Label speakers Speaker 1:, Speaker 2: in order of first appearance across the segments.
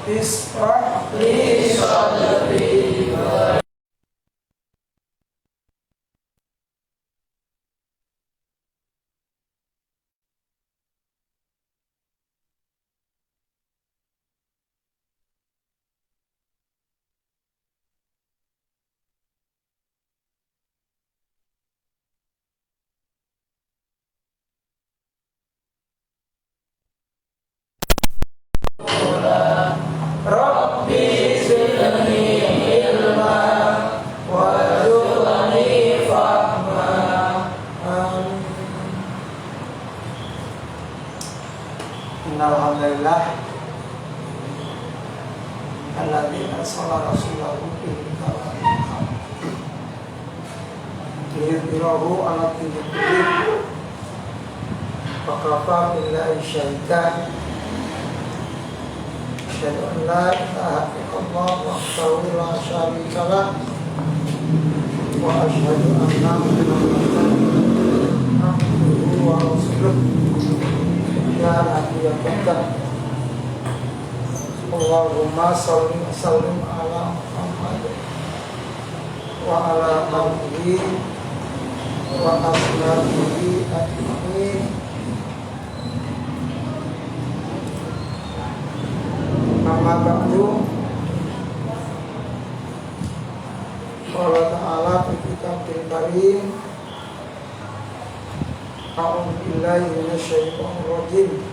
Speaker 1: ishrah li sadri. Rabbi zidni ilma warzuqni fahma. Innal hamdalillah alladzi arsala rasulahu bil huda liyudhhirahu 'ala dini kullihi wa kafa billahi shahidan. Asyhadu an la ilaha illallah wahdahu la syarika lah wa asyhadu anna Muhammadan abduhu wa rasuluh la nabiyya ba'dahu. Allahumma shalli wa sallim ala Muhammad wa ala alihi wa ashabihi ajma'in. Amma ba'du. Qala ta'ala fi kitabil karim. A'udzu billahi minasyaitonir rajim.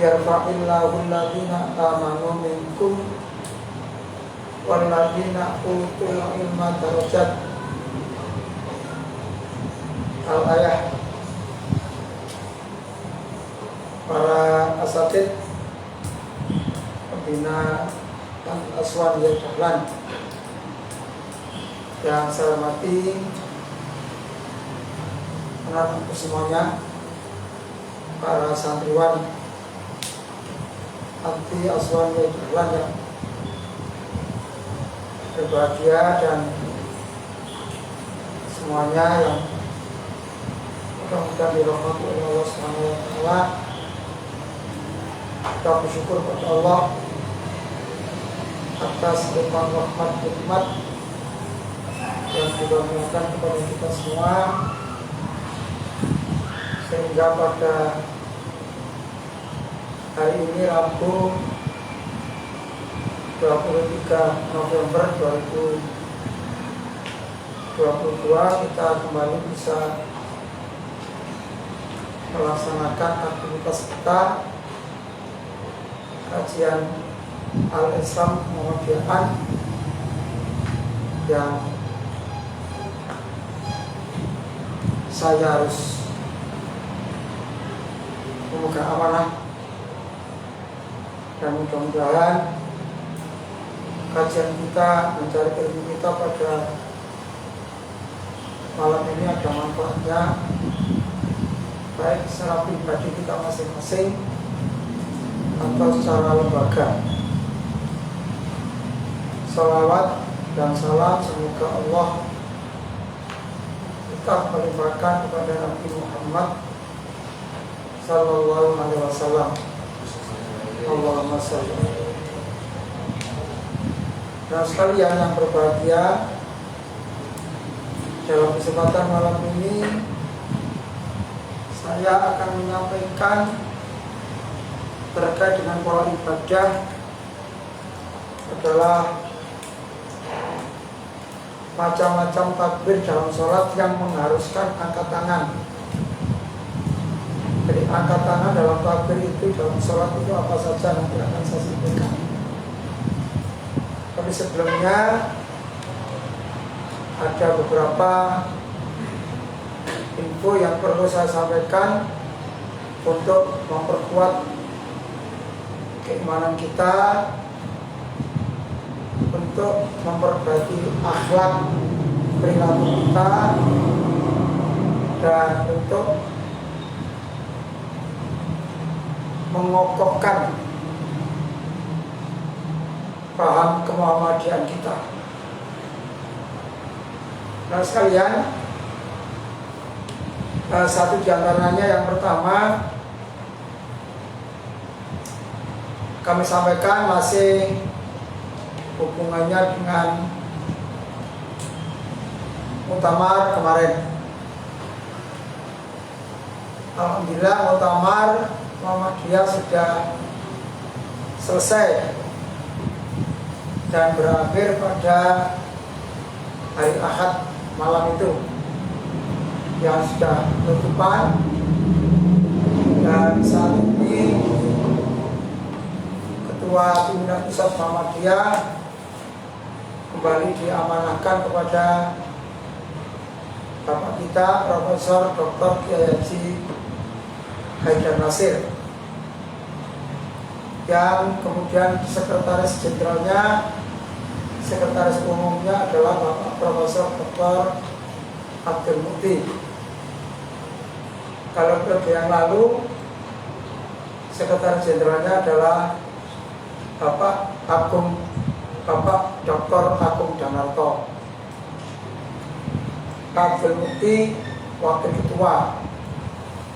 Speaker 1: Yarfa'illahu alladziina aamanu minkum walladziina utul ilma darajat. Al-ayah. Para asatid pembina dan Aswan Dahlan yang saya hormati, anak-anakku semuanya, para santriwan anti Aswan Dahlan yang berbahagia, dan semuanya yang mudah-mudahan dirahmati oleh Allah Subhanahu wa taala. Kita bersyukur kepada Allah atas limpahan rahmat hikmat yang dibangunkan kepada kita semua, sehingga pada hari ini Rabu 23 November 2022 kita kembali bisa melaksanakan aktivitas kita, kajian Al-Islam Muhammadiyah yang saya harus memegang amanah, dan mudah-mudahan kajian kita, mencari ilmu kita pada malam ini ada manfaatnya, baik secara pribadi kita masing-masing atau secara lembaga. Salawat dan salam semoga Allah tetap melimpahkan kepada Nabi Muhammad sallallahu alaihi wasallam. Allahumma shalli. Dan sekalian yang berbahagia, dalam kesempatan malam ini saya akan menyampaikan terkait dengan pola ibadah adalah macam-macam takbir dalam sholat yang mengharuskan angkat tangan. Jadi angkat tangan dalam takbir itu, dalam sholat itu apa saja, nanti akan saya sampaikan. Tapi sebelumnya ada beberapa info yang perlu saya sampaikan untuk memperkuat keimanan kita, untuk memperbaiki akhlak perilaku kita, dan untuk mengokohkan paham kemuhammadiyaan kita. Nah sekalian, satu di antaranya yang pertama kami sampaikan masih hubungannya dengan muktamar kemarin. Alhamdulillah muktamar Muhammadiyah sudah selesai dan berakhir pada hari Ahad malam itu, yang sudah tutupan. Dan saat ini Ketua Pimpinan Pusat Muhammadiyah kembali diamanahkan kepada Bapak kita Profesor Dr. Kiai Haji Haidar Nasir, yang kemudian sekretaris jenderalnya, sekretaris umumnya adalah Bapak Profesor Dr. Abdul Mukti. Kalau periode yang lalu sekretaris jenderalnya adalah Bapak Dr. Agung Danarto. Pak Abdul Mukti wakil ketua.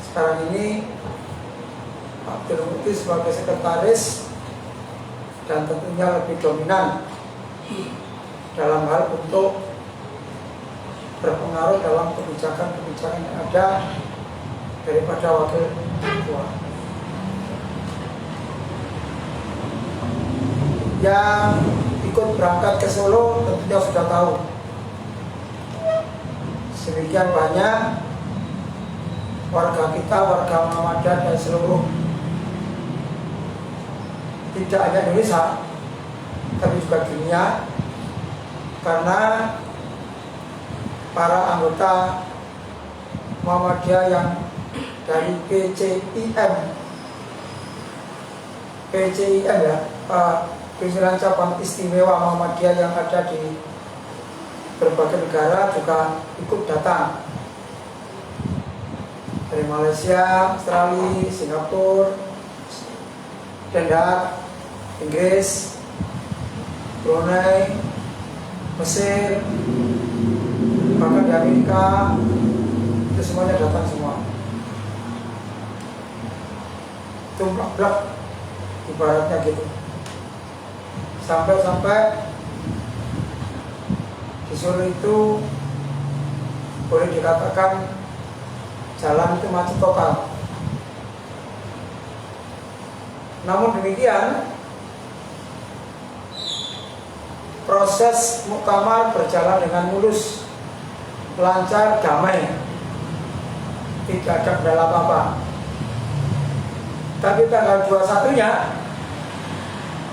Speaker 1: Sekarang ini Pak Abdul Mukti sebagai sekretaris dan tentunya lebih dominan dalam hal untuk berpengaruh dalam kebijakan-kebijakan yang ada daripada wakil ketua. Yang ikut berangkat ke Solo tentunya sudah tahu. Sedemikian banyak warga kita, warga Muhammadiyah dan seluruh, tidak hanya Indonesia tapi juga dunia, karena para anggota Muhammadiyah yang dari PCIM ya, Pimpinan Cabang Istimewa Muhammadiyah yang ada di berbagai negara juga ikut datang, dari Malaysia, Australia, Singapura, Denmark, Inggris, Brunei, Mesir, bahkan di Amerika, itu semuanya datang semua. Itu blak ibaratnya gitu. Sampai di Solo itu boleh dikatakan jalan itu macet total. Namun demikian, proses muktamar berjalan dengan mulus, lancar, damai, tidak ada kendala apa-apa. Tapi tanggal 21-nya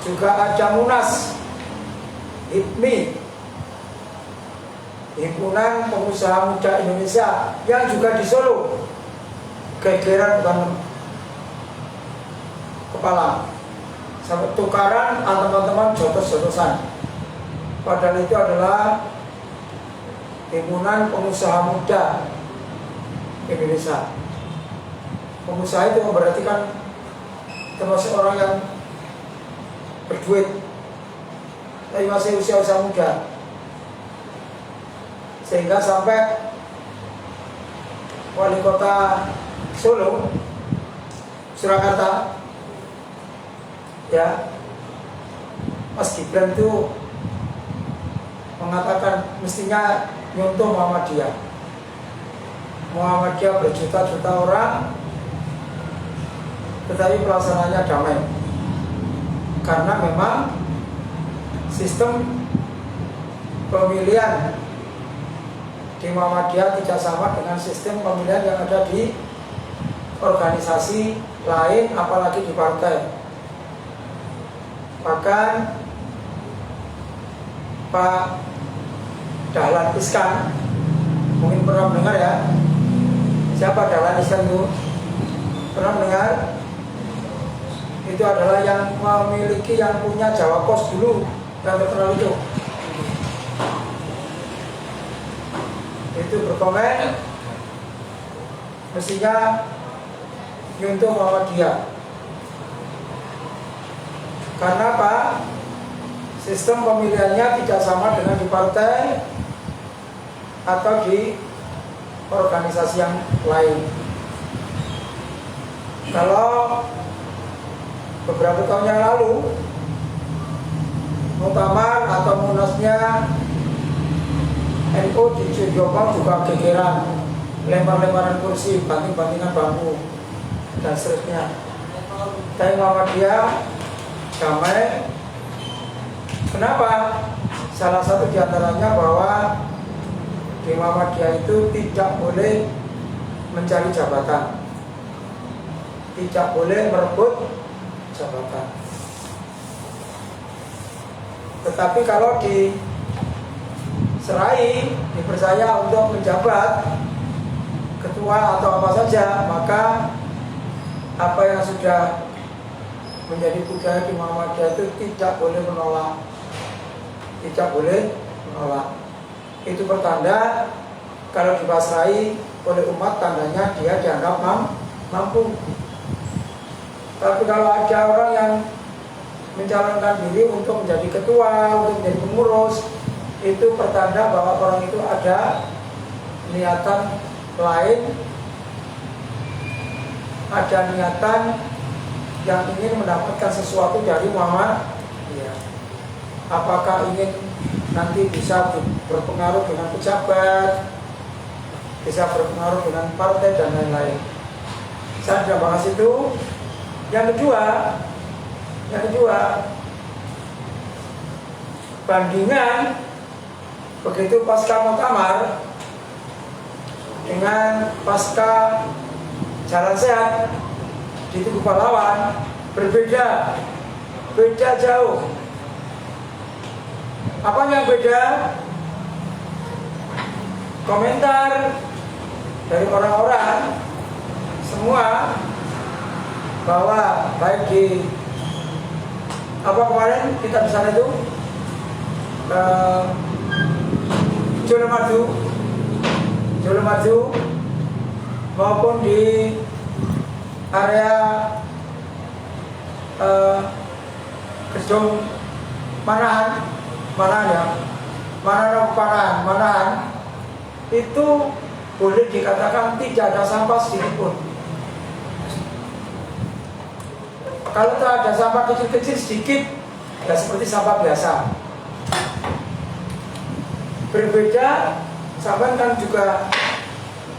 Speaker 1: juga ada Munas HIPMI, Himpunan Pengusaha Muda Indonesia, yang juga di Solo. Gegeran bukan kepala, sampai tukaran teman-teman jotos-jotosan. Padahal itu adalah Himpunan Pengusaha Muda Indonesia. Pengusaha itu berarti kan termasuk orang yang berduit tapi masih usia-usia muda, sehingga sampai wali kota Solo, Surakarta ya, Mas Gibran itu mengatakan mestinya nyontoh Muhammadiyah berjuta-juta orang, tetapi pelaksanaannya damai, karena memang sistem pemilihan di Muhammadiyah tidak sama dengan sistem pemilihan yang ada di organisasi lain, apalagi di partai. Bahkan Pak Dahlan Iskan, mungkin pernah mendengar ya, siapa Dahlan Iskan itu? Pernah mendengar? Itu adalah yang memiliki, yang punya Jawa Pos dulu, yang terkenal itu berkomen mestinya nyuntuh Muhammadiyah. Karena apa? Sistem pemilihannya tidak sama dengan di partai atau di organisasi yang lain. Kalau beberapa tahun yang lalu muktamar atau munasnya NU di Jombang juga gegeran, lempar-lemparan kursi, banting-bantingan bambu dan seterusnya. Tapi Muhammadiyah damai. Kenapa? Salah satu diantaranya bahwa di Muhammadiyah itu tidak boleh mencari jabatan, tidak boleh merebut jabatan. Tetapi kalau diserai, dipercaya untuk menjabat ketua atau apa saja, maka apa yang sudah menjadi budaya di Muhammadiyah itu tidak boleh menolak, tidak boleh menolak. Itu pertanda kalau dipasrai oleh umat, tandanya dia dianggap mampu. Tapi kalau ada orang yang mencalonkan diri untuk menjadi ketua, untuk menjadi pengurus, itu pertanda bahwa orang itu ada niatan lain, ada niatan yang ingin mendapatkan sesuatu dari Muhammadiyah. Apakah ingin nanti bisa berpengaruh dengan pejabat, bisa berpengaruh dengan partai dan lain-lain. Saya sudah bahas itu. Yang kedua, bandingan begitu pasca muktamar dengan pasca jalan sehat di Tugu Pahlawan berbeda, beda jauh. Apa yang beda? Komentar dari orang-orang semua bahwa baik di apa kemarin kita di sana itu Jolo Maju maupun di area gedung Manahan itu boleh dikatakan tidak ada sampah sedikit pun. Kalau ada sampah kecil-kecil sedikit, ya seperti sampah biasa. Berbeda, sampah kan juga,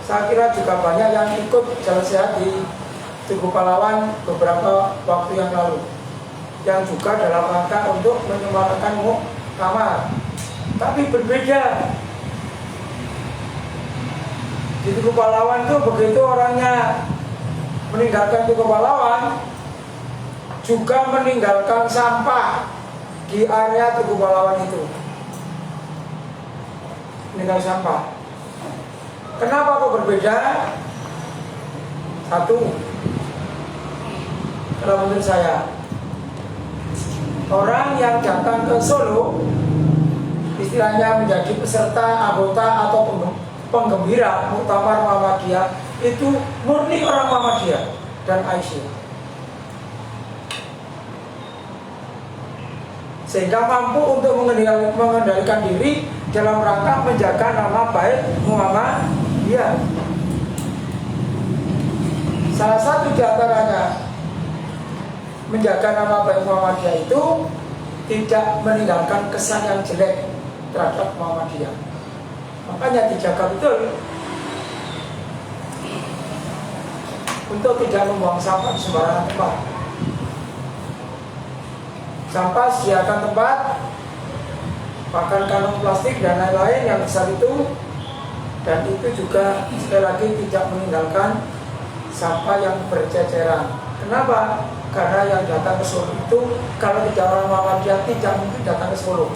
Speaker 1: saya kira juga banyak yang ikut jalan sehat di Tugu Pahlawan beberapa waktu yang lalu, yang juga dalam rangka untuk menyemarakan muktamar. Tapi berbeda. Di Tugu Pahlawan itu begitu orangnya meninggalkan Tugu Pahlawan, juga meninggalkan sampah di area Tugu Pahlawan itu. Meninggal sampah. Kenapa kok berbeda? Satu, kalau menurut saya, orang yang datang ke Solo, istilahnya menjadi peserta, anggota atau penggembira muktamar Muhammadiyah, itu murni orang Muhammadiyah dan Aisyah. Sehingga mampu untuk mengendalikan diri dalam rangka menjaga nama baik Muhammadiyah. Salah satu di antaranya menjaga nama baik Muhammadiyah itu tidak meninggalkan kesan yang jelek terhadap Muhammadiyah. Makanya dijaga betul untuk tidak membuang sampah di sembarangan tempat. Sampah sediakan tempat, bahkan kantong plastik dan lain-lain yang besar itu, dan itu juga sekali lagi tidak meninggalkan sampah yang berceceran. Kenapa? Karena yang datang ke Solo itu kalau tidak orang Muhammadiyah tidak mungkin datang ke Solo.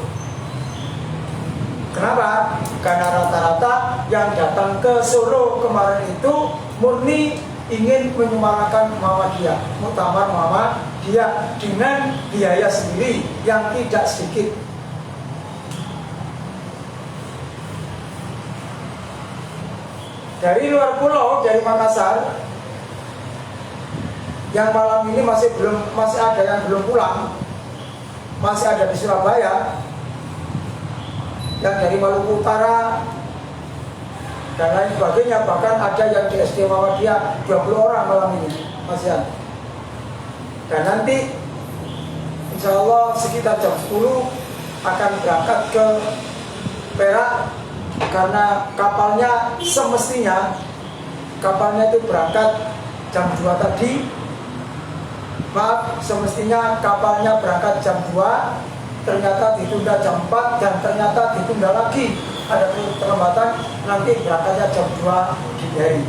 Speaker 1: Kenapa? Karena rata-rata yang datang ke Solo kemarin itu murni ingin menyemarakan Muhammadiyah, muktamar Muhammadiyah dengan biaya sendiri yang tidak sedikit. Dari luar pulau, dari Makassar, yang malam ini masih ada yang belum pulang, masih ada di Surabaya, yang dari Maluku Utara dan lain sebagainya, bahkan ada yang di SD Muhammadiyah 20 orang malam ini masih ada. Dan nanti insya Allah sekitar jam 10 akan berangkat ke Perak, karena kapalnya semestinya kapalnya itu berangkat jam 2 tadi. Maaf, semestinya kapalnya berangkat jam 2, ternyata ditunda jam 4, dan ternyata ditunda lagi, ada terlambatan, nanti berangkatnya jam 2 dini hari.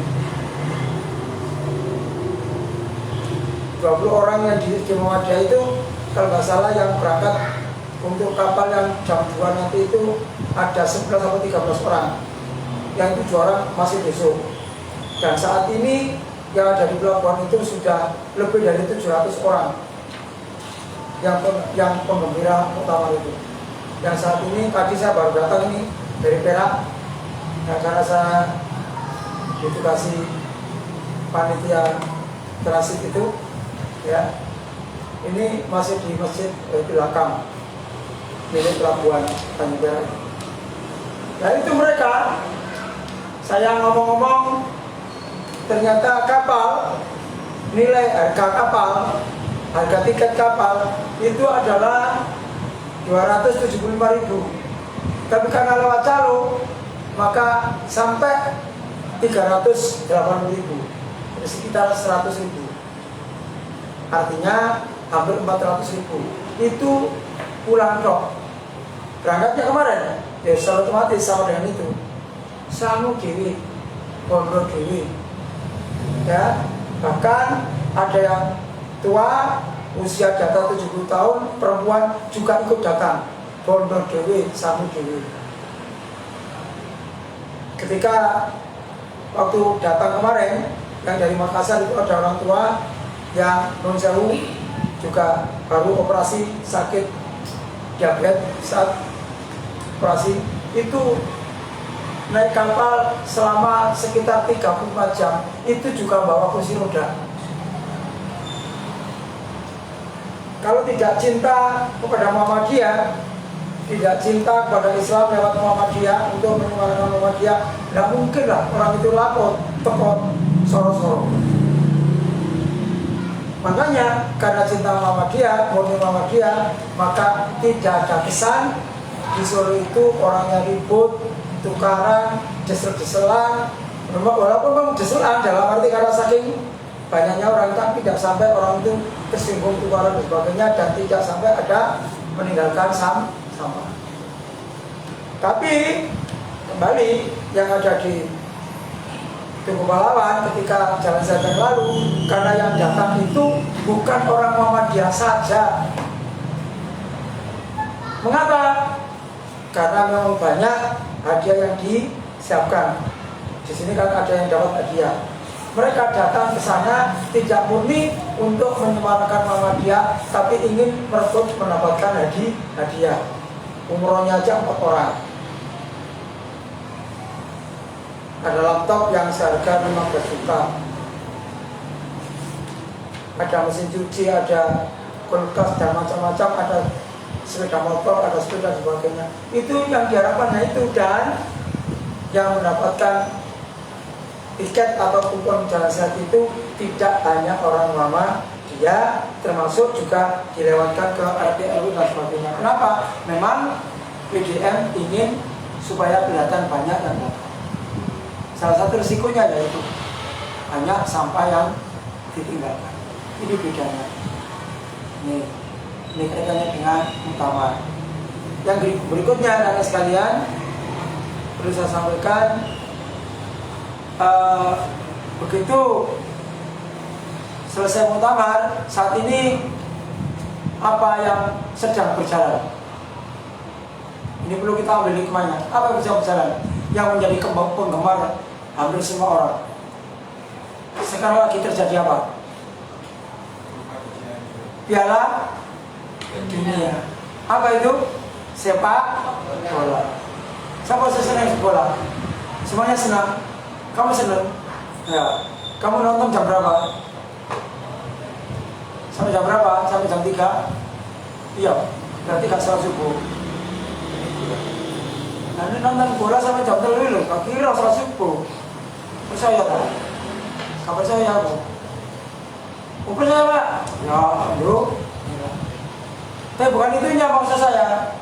Speaker 1: 20 orang yang di Muhammadiyah itu, kalau nggak salah yang berangkat untuk kapal yang jam 2 nanti itu ada 11 atau 13 orang. Yang 7 orang masih besok. Dan saat ini yang ada di pelabuhan itu sudah lebih dari 700 orang yang penggembira utama itu. Yang saat ini, tadi saya baru datang ini dari Perak. Nah, karena saya edukasi panitia transit itu, ya, ini masih di masjid belakang milik pelabuhan Tanjung Perak. Nah, itu mereka. Saya ngomong-ngomong, ternyata kapal, nilai harga kapal, harga tiket kapal itu adalah 275.000. Tapi karena lewat Calo, maka sampai 380.000, jadi sekitar 100.000. Artinya hampir 400.000. Itu pulang kok. Berangkatnya kemarin, ya secara otomatis sama dengan itu. Sangu dewi, Pondok dewi. Ya, bahkan ada yang tua, usia di atas 70 tahun, perempuan juga ikut datang. Pondok dewi, Sangu dewi. Ketika waktu datang kemarin, yang dari Makassar itu ada orang tua yang non sewu juga baru operasi sakit diabetes. Saat operasi itu naik kapal selama sekitar 34 jam, itu juga bawa kursi roda. Kalau tidak cinta kepada Muhammadiyah, tidak cinta kepada Islam lewat Muhammadiyah, untuk menyuarakan Muhammadiyah, nggak mungkin lah orang itu lapor tekon soro-soro. Makanya karena cinta Muhammadiyah, murni Muhammadiyah, maka tidak ada kesan di Solo itu orangnya ribut, tukaran, desel-deselan. Walaupun memang deselan dalam arti karena saking banyaknya orang, kan tidak sampai orang itu tersinggung, tukaran dan sebagainya, dan tidak sampai ada meninggalkan sampah. Tapi kembali yang ada di Tugu Pahlawan ketika jalan saya lalu, karena yang datang itu bukan orang Muhammadiyah saja. Mengapa? Karena memang banyak hadiah yang disiapkan. Di sini kan ada yang dapat hadiah. Mereka datang ke sana tidak murni untuk menyemarakan Muhammadiyah, tapi ingin merebut mendapatkan hadiah. Umrohnya aja 4 orang. Ada laptop yang seharga 15 juta. Ada mesin cuci, ada kulkas dan macam-macam, ada sepeda motor, ada sepeda dan sebagainya. Itu yang diharapkan itu, dan yang mendapatkan tiket atau kupon jalan sehat itu tidak hanya orang Muhammadiyah, termasuk juga dilewatkan ke RPLU dan sebagainya. Kenapa? Memang PDM ingin supaya kelihatan banyak dan banyak. Salah satu risikonya yaitu banyak sampah yang ditinggalkan. Ini bedanya. Ini kaitannya dengan utama. Yang berikutnya, anak sekalian, perlu saya sampaikan, begitu selesai muktamar, saat ini apa yang sedang berjalan? Ini perlu kita ambil hikmahnya. Apa yang sedang berjalan? Yang menjadi penggemar hampir semua orang. Sekarang lagi terjadi apa? Piala Dunia. Apa itu? Sepak bola. Siapa senang bola? Semuanya senang. Kamu senang? Ya. Kamu nonton jam berapa? Sampai jam berapa? Sampai jam 3? Iya. Berarti gak salah subuh. Nah, ini nonton bola sampai jam 3 loh. Kak kira salah subuh. Percaya tak? Gak percaya aku. Percaya Pak? ya bro. Tapi bukan itunya maksud saya.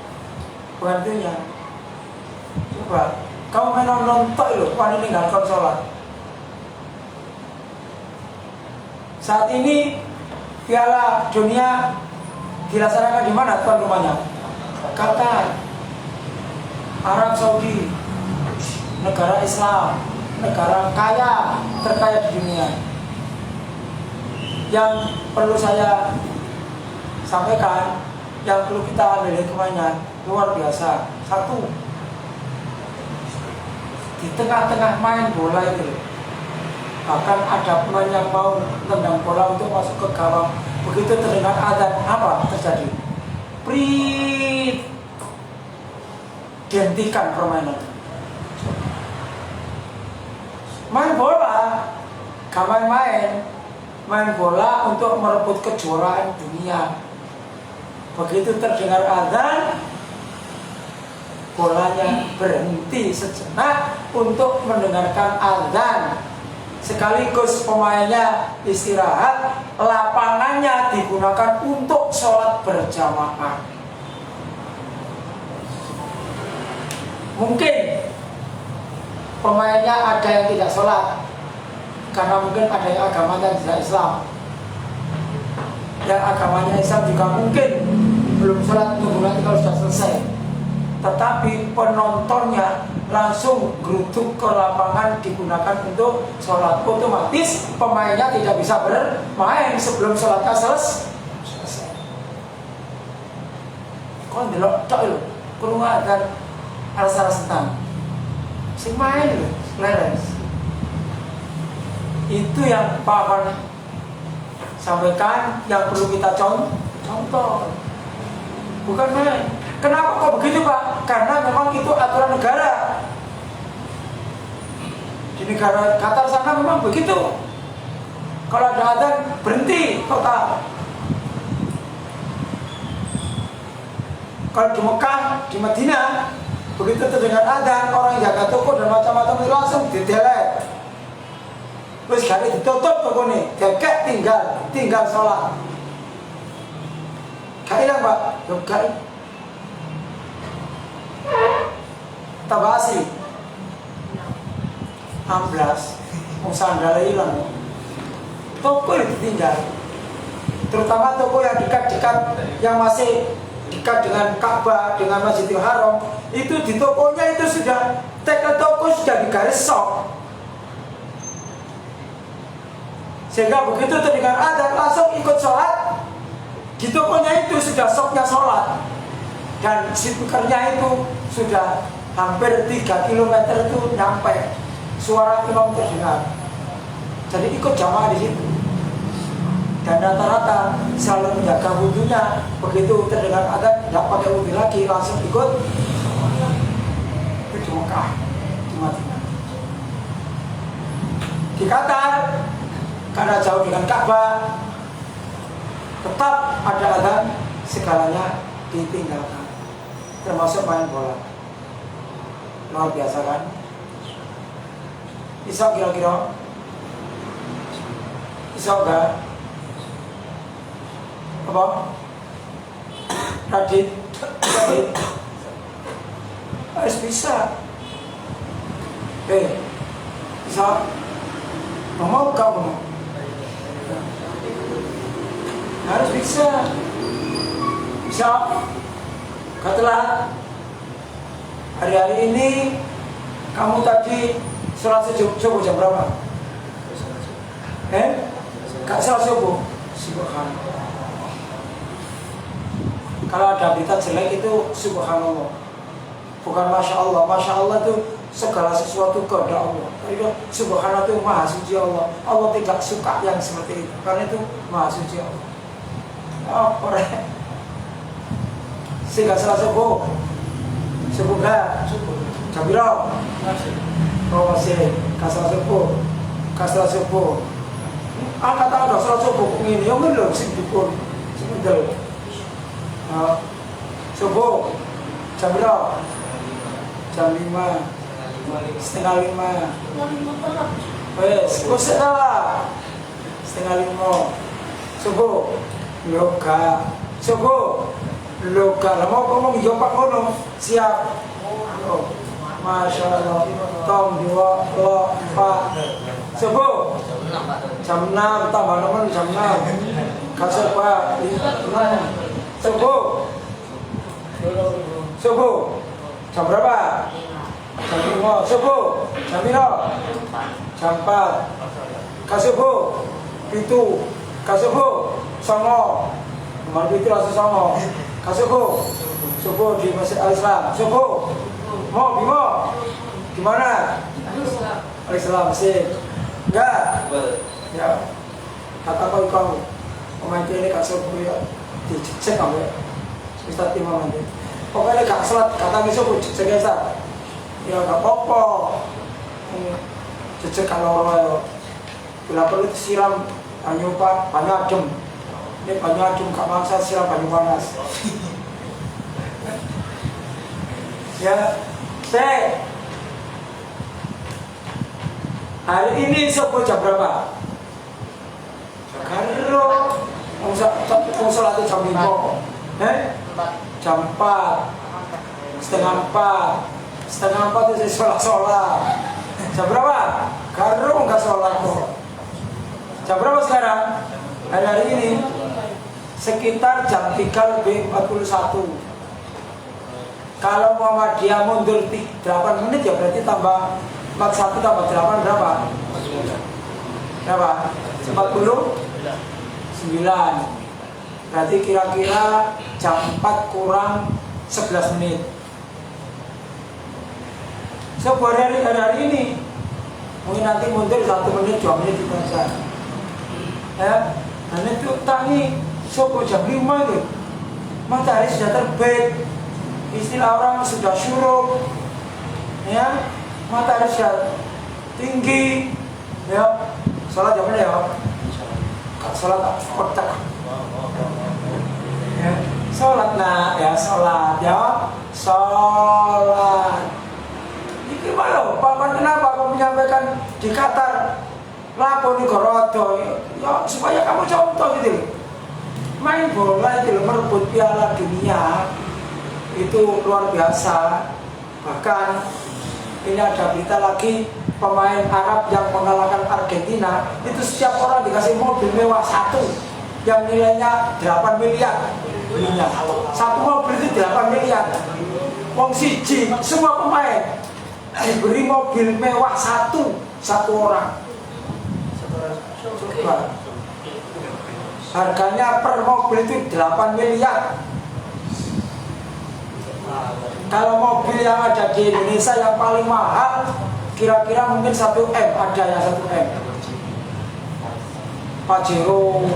Speaker 1: Bukan itunya. Coba, kamu main nonton loh, wanita meninggalkan sholat. Saat ini Piala Dunia dilaksanakan di mana tuan rumahnya? Qatar, Arab Saudi, negara Islam, negara kaya, terkaya di dunia. Yang perlu saya sampaikan, yang perlu kita ambil hikmahnya luar biasa. Satu, di tengah-tengah main bola itu, bahkan ada pemain yang mau tendang bola untuk masuk ke gawang. Begitu terdengar adzan, apa terjadi? Prit, dihentikan permainan. Main bola, gak main bola untuk merebut kejuaraan dunia. Begitu terdengar adzan, bolanya berhenti sejenak untuk mendengarkan adzan. Sekaligus pemainnya istirahat, lapangannya digunakan untuk sholat berjamaah. Mungkin pemainnya ada yang tidak sholat karena mungkin ada yang agamanya tidak Islam. Yang agamanya Islam juga mungkin belum sholat, tunggu nanti kalau sudah selesai. Tetapi penontonnya langsung geruduk ke lapangan digunakan untuk sholat. Otomatis pemainnya tidak bisa bermain sebelum sholatnya selesai. Kau delok tok lho, kurungan dan alas-alas sentam. Si main lho, leres. Itu yang Pak Afan sampaikan, yang perlu kita contoh. Bukan main. Kenapa kok begitu Pak? Karena memang itu aturan negara. Di negara Qatar sana memang begitu. Kalau ada adzan berhenti total. Kalau di Mekah, di Madinah, begitu terdengar adzan, orang yang jaga toko dan macam-macam itu langsung didelek. Terus hari ditutup toko nih, dekek tinggal sholat. Gak hilang Pak? Gak. Tambah asli 16 sandal hilang, toko itu ditinggal. Terutama toko yang dekat-dekat, yang masih dekat dengan Ka'bah, dengan Masjidil Haram, itu di tokonya itu sudah tekel toko sudah digaris sok, sehingga begitu terdengar adzan langsung ikut sholat. Di tokonya itu sudah soknya sholat, dan speakernya itu sudah hampir 3 km itu nyampe, suara imam terdengar. Jadi ikut jamaah di situ. Dan rata-rata selalu menjaga wudhunya. Begitu terdengar adzan, tidak pakai wudhu lagi, langsung ikut. Itu di Mekah, di Madinah. Di Qatar, karena jauh dengan Ka'bah, tetap ada adzan, segalanya ditinggalkan, termasuk main bola. Luar biasa kan? Bisa kira-kira? Bisa enggak? Apa? Radit? Harus bisa. Bisa? Mau kamu? Harus bisa. Bisa? Katalah hari-hari ini kamu tadi sholat subuh jam berapa? Gak sholat subuh? Subhanallah. Kalau ada berita jelek itu subhanallah, bukan masya Allah. Masya Allah itu segala sesuatu kehendak Allah. Itu subhanallah itu maha suci Allah. Allah tidak suka yang seperti itu, karena itu maha suci Allah. Apa sehingga sholat subuh? Subuh gak? Jam berapa? Oh masih kasih subuh. Angkat tangan dong, sholat subuh ini yang belum sih dipun sebentar. Subuh jam berapa? Jam 5, setengah 5. Wes, usah lah. Setengah 5. subuh loga subuh loga lah mau ngomong yo Pak ngono siap oh Masya Allah tom dua lo Pak subuh jam 6 tambah nomor jam 6 kasih Pak 6 subuh jam berapa jam 5 subuh jam 5 jam 4 kasubuh itu kasubuh songo nomor itu langsung songo kasubuh subuh di Masjid Al-Islam subuh mau bimo gimana Al-Islam sih enggak ya kata kau pemain ini kasubuh ya dicek kamu ya Ustaz Imam nanti pokoknya gak sholat kata subuh cek ya gak apa-apa jejak kalau orang bila perlu siram banyu adem ini banyu adem gak maksa siram banyu panas ya hari ini subuh jam berapa? Karo sholat jam 5 jam 4 setengah 4 itu saya sholat jam berapa? Karo nggak sholat kok jam berapa sekarang? hari ini sekitar jam 3:41 kalau Muhammadiyah mundur 8 menit ya berarti tambah 41 tambah 8 berapa? 49 berarti kira-kira jam 4 kurang 11 menit sebuah hari ini mungkin nanti mundur 1 menit 2 menit dibaca ya dan itu tangi subuh jam 5 itu matahari sudah terbit istilah orang sudah syuruk ya matahari sudah tinggi ya sholat jam mana ya sholat kotak ya sholat nak ya sholat ini malu paman kenapa kamu menyampaikan di Qatar lapor di Gorodo ya supaya kamu contoh gitu main bola itu merebut piala dunia itu luar biasa bahkan ini ada berita lagi pemain Arab yang mengalahkan Argentina itu setiap orang dikasih mobil mewah satu yang nilainya 8 miliar belinya satu mobil itu 8 miliar wong siji semua pemain diberi mobil mewah satu orang coba harganya per mobil itu 8 miliar kalau mobil yang ada di Indonesia yang paling mahal kira-kira mungkin 1M ada yang 1M Pajero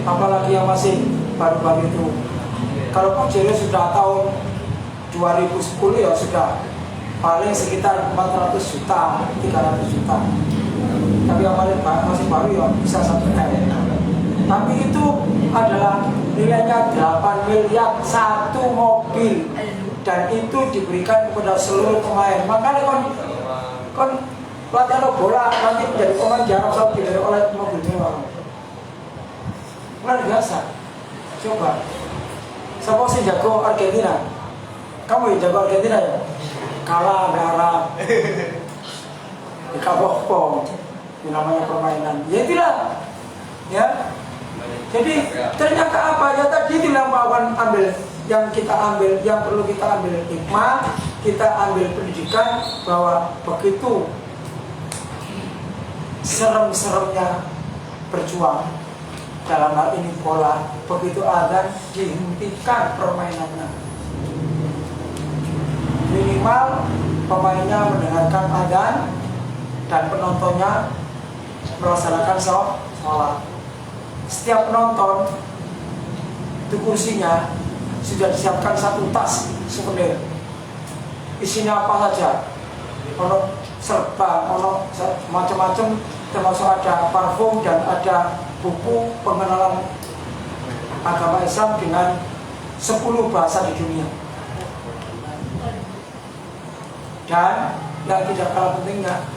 Speaker 1: apalagi yang masih baru-baru itu kalau Pajero sudah tahun 2010 ya sudah paling sekitar 400 juta 300 juta tapi yang paling masih baru ya bisa 1M tapi itu adalah nilainya 8 miliar satu mobil dan itu diberikan kepada seluruh pemain makanya kan latihan bola nanti menjadi pemain jarang Saudi dari oleh mobil mewah luar biasa coba siapa sih jago Argentina kamu yang jago Argentina ya kalah Arab di kabok ini namanya permainan ya itulah ya jadi ternyata apa ya tadi itulah Pawan ambil yang kita ambil yang perlu kita ambil hikmah kita ambil pendidikan bahwa begitu serem-seremnya berjuang dalam hal ini bola begitu azan dihentikan permainannya minimal pemainnya mendengarkan azan dan penontonnya melaksanakan sholat setiap penonton itu kursinya sudah disiapkan satu tas souvenir isinya apa saja ono serba ono macam-macam termasuk ada parfum dan ada buku pengenalan agama Islam dengan 10 bahasa di dunia dan yang tidak kalah pentingnya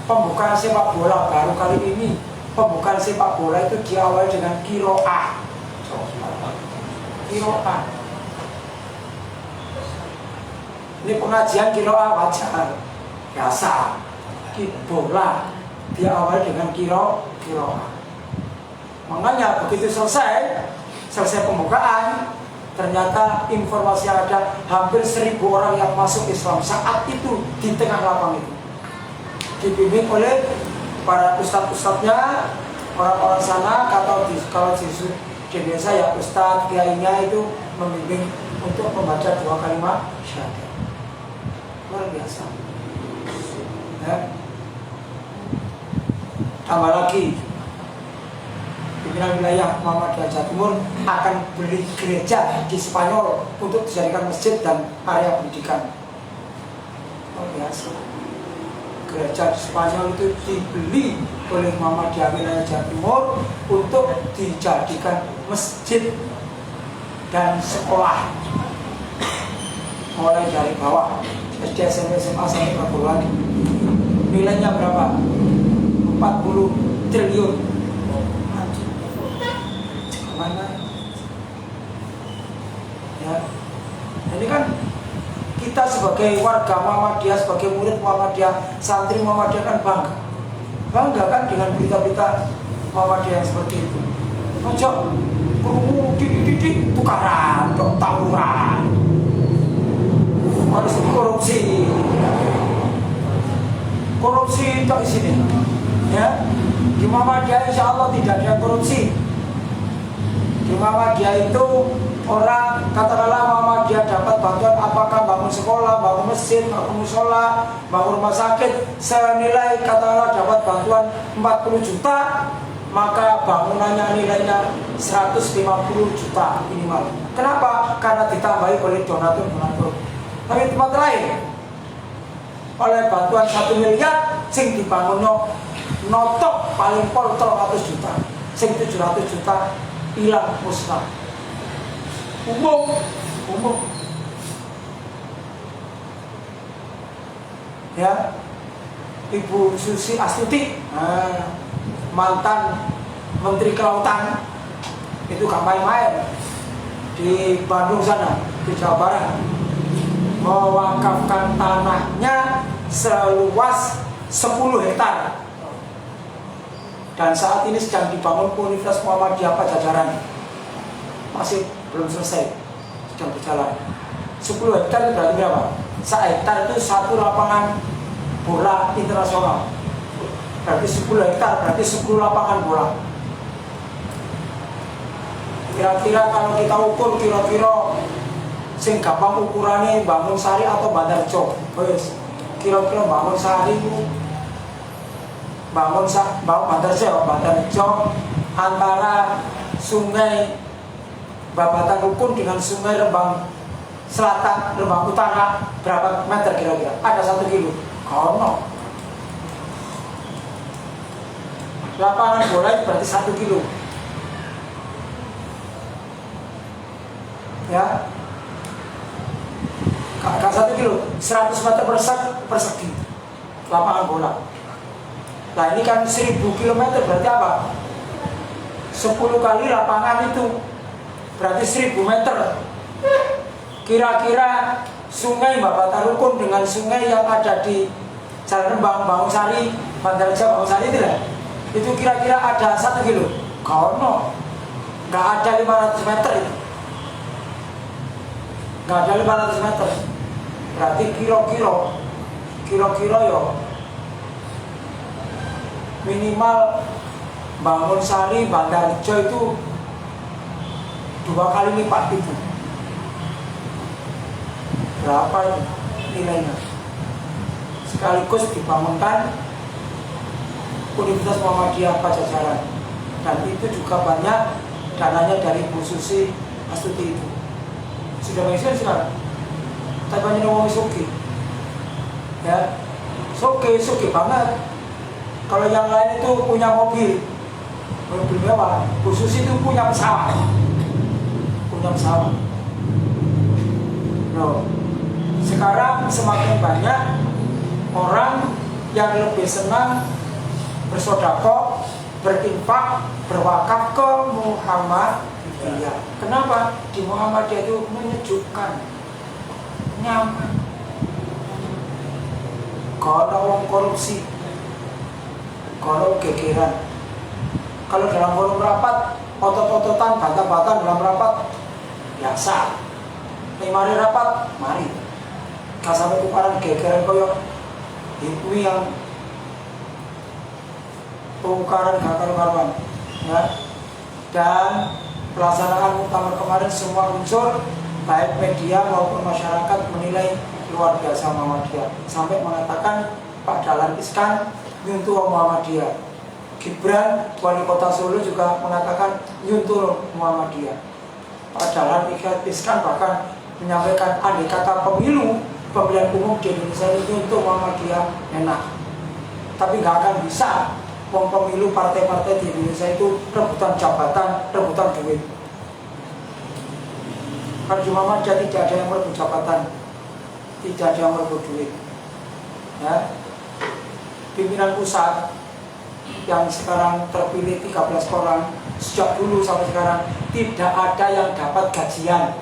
Speaker 1: pembukaan sepak bola baru kali ini pembukaan sepak bola itu diawali dengan kiroah. Kiroah. Ini pengajian kiroah wajar, biasa. Bola diawali dengan kiroah. Makanya begitu selesai pembukaan, ternyata informasi ada hampir 1.000 orang yang masuk Islam saat itu di tengah lapang itu, dibimbing oleh para ustadz-ustadznya, orang-orang sana. Kalau di Indonesia ya ustadz kiainya itu membimbing untuk membaca 2 kalimat syahadat. Luar biasa ya. Tambah lagi, pimpinan wilayah Muhammadiyah Jawa Timur akan beli gereja di Spanyol untuk dijadikan masjid dan area pendidikan. Luar biasa. Gereja di Spanyol itu dibeli oleh Muhammadiyah wilayah Jawa Timur untuk dijadikan masjid dan sekolah, mulai dari bawah SD, SMP, SMA sampai perguruan. Nilainya berapa? 40 triliun. Mana? Ya, ini kan kita sebagai warga Muhammadiyah, sebagai murid Muhammadiyah, santri Muhammadiyah kan bangga kan dengan berita-berita Muhammadiyah yang seperti itu. Ojo kerungu didik tukaran, tawuran, harus korupsi tak di sini. Ya, di Muhammadiyah insya Allah tidak ada korupsi. Di Muhammadiyah itu orang, katakanlah Muhammadiyah dapat bantuan apakah bangun sekolah, bangun masjid, bangun musola, bangun rumah sakit senilai katakanlah dapat bantuan 40 juta, maka bangunannya nilainya 150 juta minimal. Kenapa? Karena ditambahi oleh donatur. Tapi tempat lain oleh bantuan 1 miliar sing dibangun notok paling pol 300 juta, sing 700 juta hilang musnah. Umum ya. Ibu Susi Astuti, mantan Menteri Kelautan, itu gak main-main di Bandung sana, di Jawa Barat, mewakafkan tanahnya seluas 10 hektar. Dan saat ini sedang dibangun Universitas Muhammadiyah Pajajaran, masih belum selesai, sedang berjalan. 10 hektar itu berarti berapa? 1 hektar itu 1 lapangan bola internasional. Berarti 10 hektar, berarti 10 lapangan bola. Kira-kira kalau kita ukur, kira-kira sing gampang ukurannya Bangun Sari atau Bandar Jo. Kira-kira Bangun Sari itu Bandar Jo antara sungai Babatan Rukun dengan sungai Rembang Selatan, Rembang Utara berapa meter kira-kira? Ada 1 kilo. Kono. Lapangan bola itu berarti 1 kilo. Ya. Kakak 1 kilo, 100 meter persegi lapangan bola. Nah ini kan 1000 km berarti apa? 10 kali lapangan itu berarti 1000 meter. Kira-kira sungai Babatan Rukun dengan sungai yang ada di Jalan Rembang, Bangun Sari, Bandar Jo, Bangun Sari itu kira-kira ada 1 kilo. Kono, nggak ada 500 meter itu. Nggak ada 500 meter. Berarti kira-kira ya minimal Bangun Sari, Bandar Jo itu 2 kali lipat itu. Berapa itu nilainya? Sekaligus dibangunkan Universitas Muhammadiyah Pajajaran, dan itu juga banyak dananya dari Bu Susi Astuti itu. Sudah mengisir sekarang. Tapi banyak ngomong suki. Ya, suki banget. Kalau yang lain itu punya mobil mewah, khusus itu punya pesawat. Loh, sekarang semakin banyak orang yang lebih senang bersedekah berinfak, berwakaf ke Muhammadiyah. Kenapa? Di Muhammadiyah itu menyejukkan, nyaman. Kalau orang korupsi, kalau gegeran. Kalau dalam forum rapat, otot-ototan, bantah-bantahan dalam rapat, biasa. Mari rapat, mari. Gak sampai tukaran gegeran koyok itu yang pengkaran gak karuan, ya. Dan pelaksanaan muktamar kemarin semua unsur baik media maupun masyarakat menilai luar biasa Muhammadiyah, sampai mengatakan Pak Dahlan Iskan nyuntuh Muhammadiyah. Gibran wali kota Solo juga mengatakan nyuntuh Muhammadiyah. Pak Dahlan Iskan bahkan menyampaikan andai kata pemilihan umum di Indonesia itu untuk Muhammadiyah enak, tapi nggak akan bisa. Pemilu partai-partai di Indonesia itu rebutan jabatan, rebutan duit. Kalau di Muhammadiyah tidak ada yang merebut jabatan, tidak ada yang merebut duit. Ya. Pimpinan pusat yang sekarang terpilih 13 orang, sejak dulu sampai sekarang tidak ada yang dapat gajian.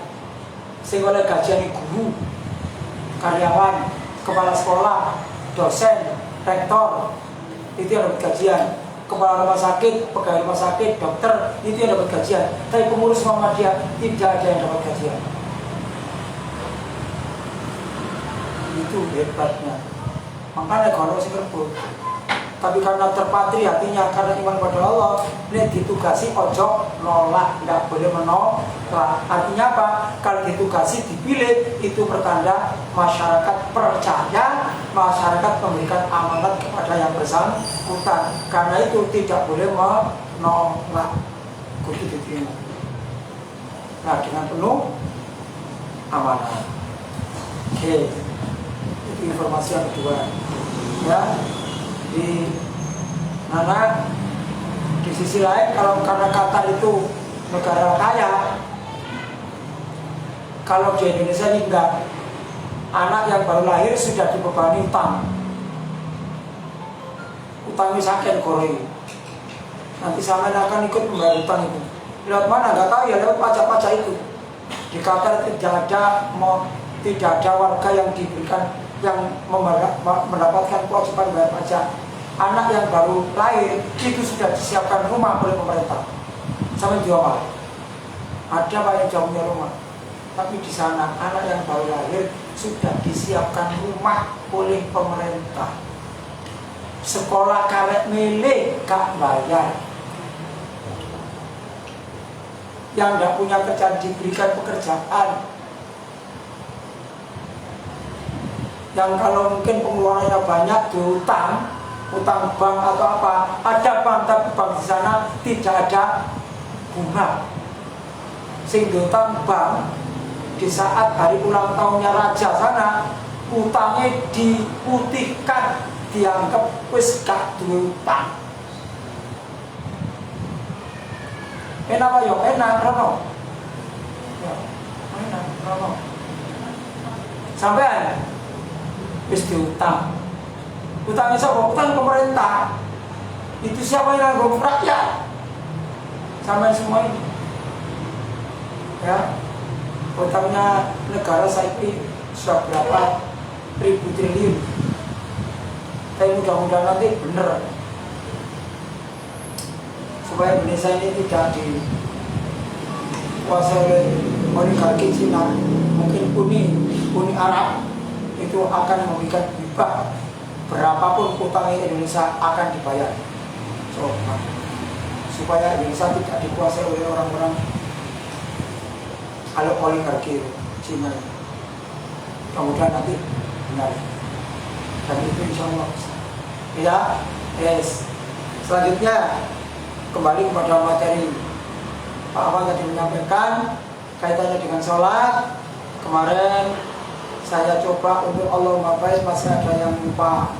Speaker 1: Sehingga oleh gajian guru, karyawan, kepala sekolah, dosen, rektor, itu yang dapat gajian. Kepala rumah sakit, pegawai rumah sakit, dokter, itu yang dapat gajian. Tapi pengurus Muhammadiyah tidak ada yang dapat gajian. Itu hebatnya. Makanya kalau sih kerbut. Tapi karena terpatri hatinya, karena iman pada Allah, ini ditugasi ojo nolak, tidak boleh menolak. Artinya apa? Kalau ditugasi dipilih, itu pertanda masyarakat percaya, masyarakat memberikan amanat kepada yang bersangkutan. Karena itu tidak boleh menolak, kudu diterima. Nah, dengan penuh amanah. Oke, itu informasi yang kedua. Ya. Di mana di sisi lain, kalau karena Qatar itu negara kaya, kalau di Indonesia ini enggak, anak yang baru lahir sudah dibebani utangnya sakit Korea. Nanti sama akan ikut membayar utang itu. Lewat mana? Enggak tahu ya, lewat pajak-pajak itu. Di Qatar tidak ada warga yang diberikan, yang mendapatkan kewajiban bayar pajak. Anak yang baru lahir itu sudah disiapkan rumah oleh pemerintah. Sampai di Jawa ada Pak yang jauh punya rumah, tapi di sana anak yang baru lahir sudah disiapkan rumah oleh pemerintah. Sekolah karek milik gak bayar. Yang tidak punya kerjaan diberikan pekerjaan. Yang kalau mungkin pengeluarannya banyak diutang, utang bank atau apa, ada bank tapi bank di sana tidak ada bunga. Sehingga utang bank di saat hari ulang tahunnya raja sana, utangnya diputihkan, dianggap wis gak duwe utang. Enak apa yo? Enak, Rono. Ya, enak, Rono. Sampai wis diutang. Utangnya siapa? Utang pemerintah. Itu siapa yang nanggung? Rakyat. Sampai semua ini. Ya, utangnya negara saya ini sudah berapa ribu triliun. Tapi mudah-mudahan nanti benar, supaya Indonesia ini tidak dikuasai oleh oligarki Cina. Mungkin Uni Arab itu akan memberikan hibah, berapapun utangnya Indonesia akan dibayar. Supaya Indonesia tidak dikuasai oleh orang-orang oligarki Cina. Mudah-mudahan nanti benar. Dan itu insya Allah. Ya, yes. Selanjutnya kembali kepada materi. Pak Afan tadi menyampaikan kaitannya dengan sholat. Kemarin saya coba untuk Allahumma baik, masih ada yang lupa.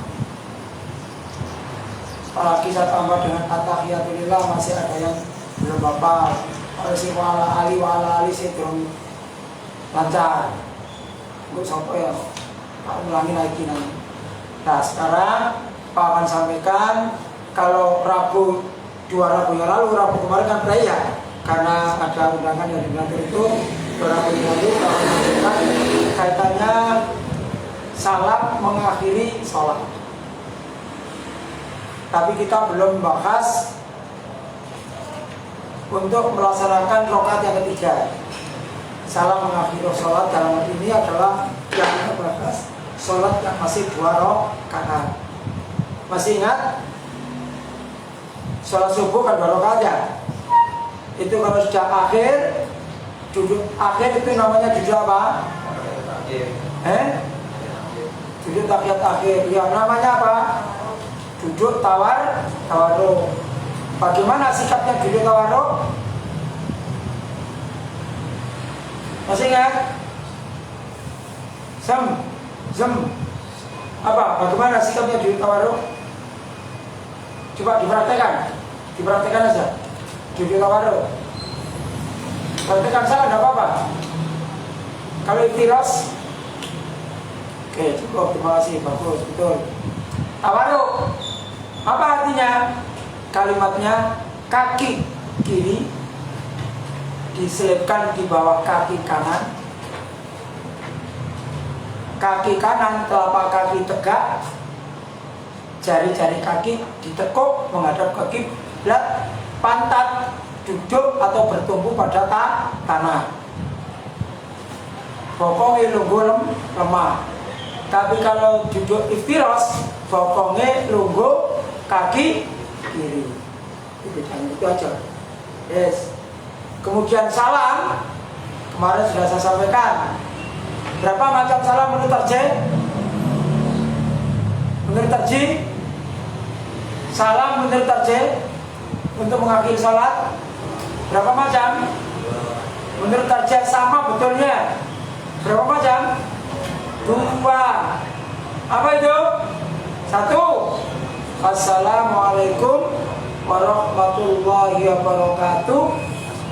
Speaker 1: Apalagi saya tambah dengan at-tahiyatulillah, masih ada yang belum hafal. Oleh wa'ala ali saya belum lancar. Untuk sampai ya, tak ulangi lagi nanti. Nah sekarang Pak akan sampaikan, kalau Rabu Rabu yang lalu, Rabu kemarin kan perayaan karena ada undangan yang dimengatur itu. 2 Rabu yang lalu kalau menunjukkan kaitannya salam mengakhiri sholat. Tapi kita belum bahas untuk melaksanakan rakaat yang ketiga. Salam mengakhiri sholat dalam hal ini adalah yang kita bahas sholat yang masih 2 rakaat. Masih ingat? Sholat subuh kan 2 rakaat ya. Itu kalau sudah akhir, duduk akhir itu namanya duduk apa? Duduk tahiyat akhir. Ya namanya apa? Duduk tawarruk. Bagaimana sikapnya duduk tawarruk? Masih ingat? Zem. Apa? Bagaimana sikapnya duduk tawarruk? Coba diperhatikan aja. Duduk tawarruk. Perhatikan salah enggak apa-apa. Kalau iftiras, oke, cukup, terima kasih, bagus, betul. Tawarruk, apa artinya? Kalimatnya kaki kiri diselipkan di bawah kaki kanan. Kaki kanan, telapak kaki tegak, jari-jari kaki ditekuk menghadap ke kiblat, pantat duduk atau bertumpu pada tanah. Bokongnya lungguh lemah. Tapi kalau duduk iftiras, bokongnya lungguh kaki kiri. Itu aja. Yes. Kemudian salam, kemarin sudah saya sampaikan. Berapa macam salam menurut tarjih? Menurut tarjih, salam menurut tarjih untuk mengakhiri sholat berapa macam? Menurut tarjih sama betulnya. Berapa macam? 2. Apa itu? 1. Assalamualaikum warahmatullahi wabarakatuh.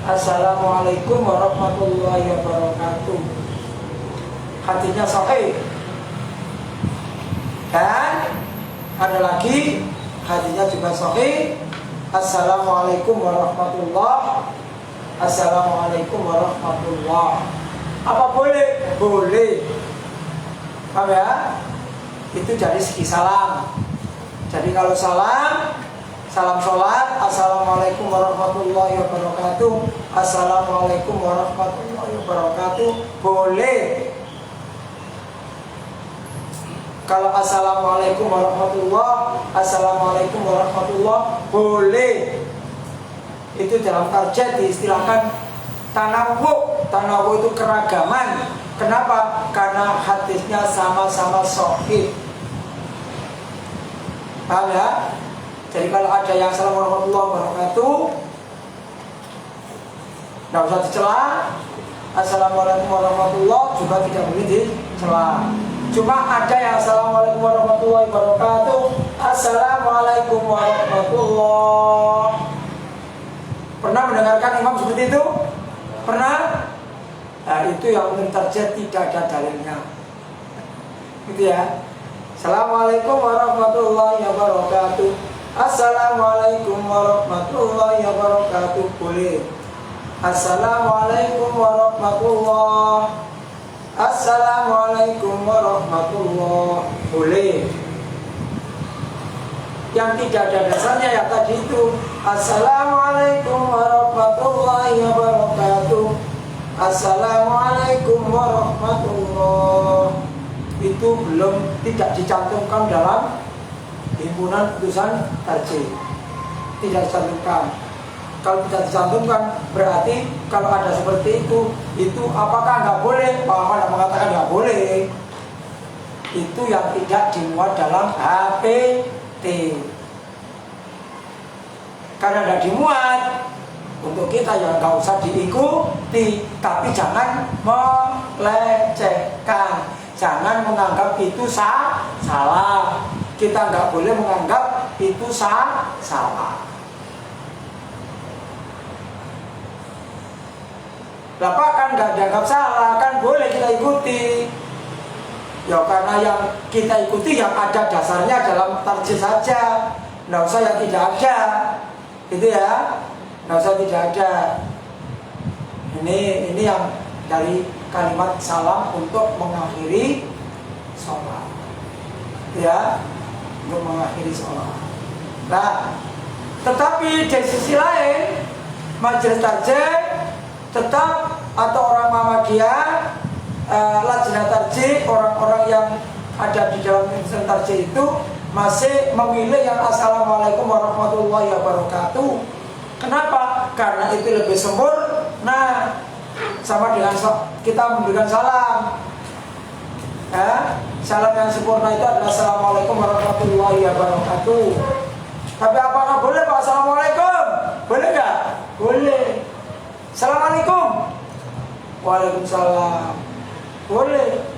Speaker 1: Assalamualaikum warahmatullahi wabarakatuh. Hadisnya sahih. Dan ada lagi hadisnya juga sahih. Assalamualaikum warahmatullahi. Assalamualaikum warahmatullahi. Apa boleh? Boleh. Paham ya? Itu dari segi salam. Jadi kalau salam sholat, Assalamualaikum warahmatullahi wabarakatuh. Assalamualaikum warahmatullahi wabarakatuh. Boleh. Kalau Assalamualaikum warahmatullahi, boleh. Itu dalam tarjih diistilahkan tanawwu. Tanawwu itu keragaman. Kenapa? Karena hadisnya sama-sama sahih. Paham ya? Jadi kalau ada yang Assalamualaikum warahmatullahi wabarakatuh, tidak usah dicela. Assalamualaikum warahmatullahi juga tidak boleh dicela. Cuma ada yang Assalamualaikum warahmatullahi wabarakatuh, Assalamualaikum warahmatullahi. Pernah mendengarkan imam seperti itu? Pernah? Nah itu yang menurut tarjih tidak ada dalilnya. Gitu ya. Assalamualaikum warahmatullahi wabarakatuh. Assalamualaikum warahmatullahi wabarakatuh. Boleh. Assalamualaikum warahmatullahi. Assalamualaikum warahmatullahi. Boleh. Yang tidak ada dasarnya ya tadi itu Assalamualaikum warahmatullahi wabarakatuh. Assalamualaikum warahmatullahi. Itu belum tidak dicantumkan dalam himpunan putusan tarjih. Tidak dicantumkan. Kalau tidak dicantumkan berarti kalau ada seperti itu apakah nggak boleh? Pak Ahmad mengatakan nggak boleh. Itu yang tidak dimuat dalam HPT. Karena tidak dimuat, untuk kita ya nggak usah diikuti, tapi jangan melecehkan, jangan menganggap itu salah. Kita nggak boleh menganggap itu salah. Bapak kan nggak dianggap salah, kan boleh kita ikuti. Ya karena yang kita ikuti yang ada dasarnya dalam tarjih saja, nggak usah yang tidak ada. Itu ya, nggak usah tidak ada. Ini yang dari kalimat salam untuk mengakhiri sholat. Ya, untuk mengakhiri sholat. Nah, tetapi dari sisi lain, majelis tarjih tetap atau orang Muhammadiyah, lajnah tarjih, orang-orang yang ada di dalam majelis tarjih itu masih memilih yang assalamualaikum warahmatullahi wabarakatuh. Kenapa? Karena itu lebih sempurna, sama dengan kita memberikan salam. Ya, salam yang sempurna itu adalah assalamualaikum warahmatullahi wabarakatuh. Tapi apakah boleh Pak assalamualaikum? Boleh nggak? Boleh. Assalamualaikum. Waalaikumsalam. Boleh.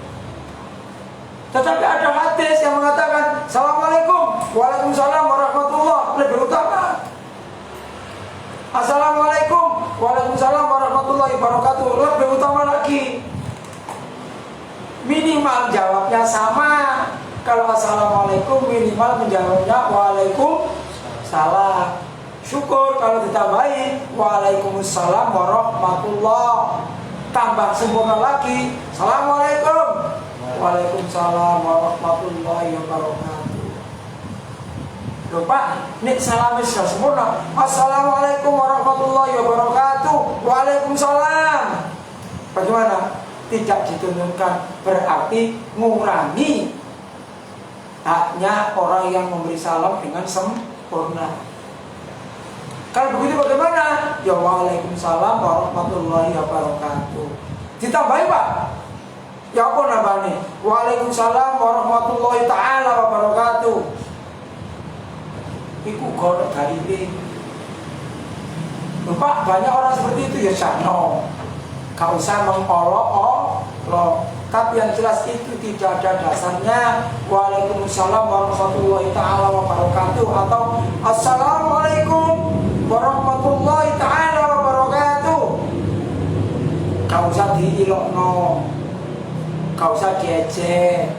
Speaker 1: Tetapi ada hadis yang mengatakan assalamualaikum, waalaikumsalam warahmatullahi lebih utama. Assalamualaikum, waalaikumsalam warahmatullahi wabarakatuh lebih utama lagi. Minimal jawabnya sama. Kalau assalamualaikum minimal menjawabnya waalaikumsalam. Syukur kalau ditambahin waalaikumsalam warahmatullahi. Tambah sempurna lagi assalamualaikum, waalaikumsalam warahmatullahi wabarakatuh. Lupa, ini salamnya sudah sempurna. Assalamualaikum warahmatullahi wabarakatuh. Waalaikumsalam. Bagaimana? Tidak ditunjukkan, berarti mengurangi haknya orang yang memberi salam dengan sempurna. Kalau begitu bagaimana? Ya waalaikumsalam warahmatullahi wabarakatuh. Ditambahin Pak. Ya apa namanya? Waalaikumsalam warahmatullahi ta'ala wabarakatuh. Iku godok dari ini. Lupa banyak orang seperti itu ya sano. Gak usah mengolok-olok. Tapi yang jelas itu tidak ada dasarnya. Waalaikumsalam warahmatullahi ta'ala wabarakatuh. Atau assalamualaikum warahmatullahi ta'ala wabarakatuh. Gak usah diilokno, gak usah diejek.